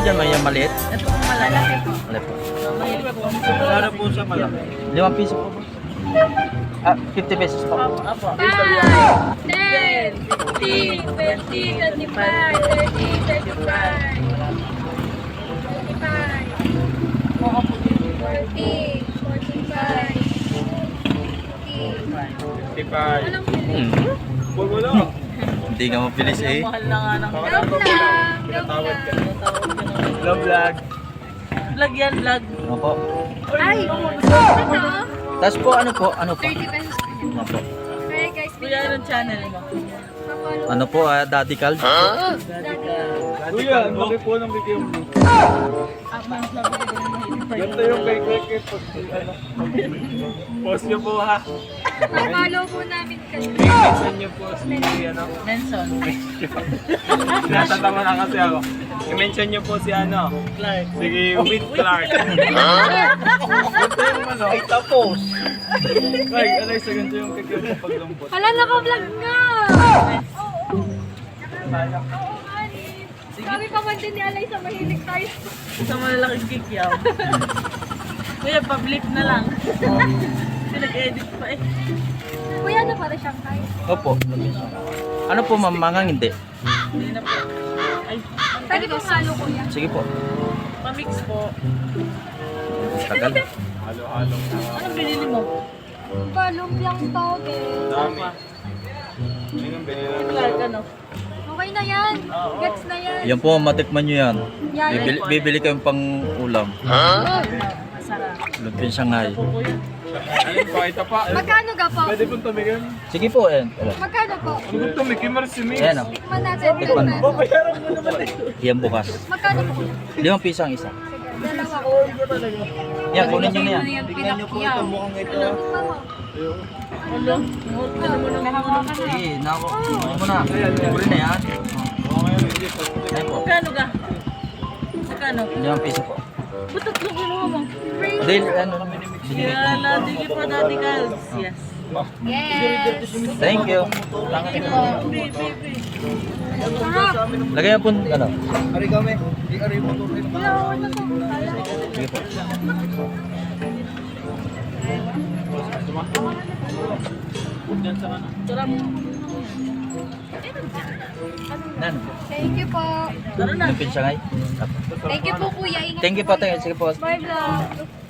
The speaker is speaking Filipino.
dyan, may maliit? Ito po malalaki po. Maliit po. Mahilig po. Ano po siya malaki? 5 piso po. 50 pesos po. Apo. 5, 10, 15, 20, 25, 30, 35, 35, 40, 45, 50. 55. Anong pili? Huwag mo lang. Hindi ka mabilis eh. Mahal na nga ng Love lang. Love Pinatawad ka. lang. tawag ko na. Love vlog. Vlog yan, vlog. Opo. Ay! Ito? Tapos po, ano po? 30 pesos. Opo. Okay guys, Kuya, anong channel mo? papalo. Ano po, Daddy Cal? Kuya, ang laki po ng bigyan mo. Mas labi ko din mahilig pa yun. Ganito yung kay Cricket. Ano? Post niyo po ha. Papalo po namin kayo. Mention niyo po si ano. Nelson. Natatawa na kasi ako. I-mention niyo po si ano. Clark. Sige, Win Clark. Ganito yung ano. Ay, tapos. Ay, alay sa ganito yung kikip mo paglumpot. Hala, naka-vlog nga! Sayang. Oo, Ani. Sabi pa man din ni Alay sa mahilig tayo. Sa malalaking kikiyaw. Kuya, public na lang. Pinag-edit pa eh. Kuya, ano para siyang tayo? Opo. Ano po, ma'am? Mangang hindi. Hindi na po. Ay, Pwede pong halo, kuya. Sige po. pa-mix po. Tagal. Halo-halo. Anong binili mo? Lumpiang toge. Dami. Yun ang binila Clark, ano? Okay na yan. Gets na yan. Yan po, matikman nyo yan. Yan. Bibili kayong pang ulam. Masarap. Lumpin Shanghai. Po, kuya. Alin po, ito pa. Magkano ga po? Pwede pong tumigim. Sige po, ayan. Magkano po? Ano pong tumigim? Marsimis. Ayan o. Tikman natin. Tikman. Babayaran mo naman eh. Yan bukas. Magkano po kuya? 5 piso ang isa. Sige, dalawa ko. Yan, kunin nyo na yan. Tingnan niyo po ito mukhang ito. Ano? Ano mo nang mga Sige, nako. Kunin mo na. Kunin na yan. Ayan po. Magkano ka? Magkano? 5 piso po. Ba't tatlong kinuha mo? Dahil ano, sige. Kaya thank you po, Daddy Calz. Yes. Yes. Thank you. Baby. Sarap. Lagay po, ano. Ari kami. Ari mo to. Wala, okay na po. Kala. Sige po. Sarap. Nan, Thank you po. Tara na. Lumpin Shanghai. Thank you po kuya. Ingat Thank you po, thank you. Sige po. Bye vlog.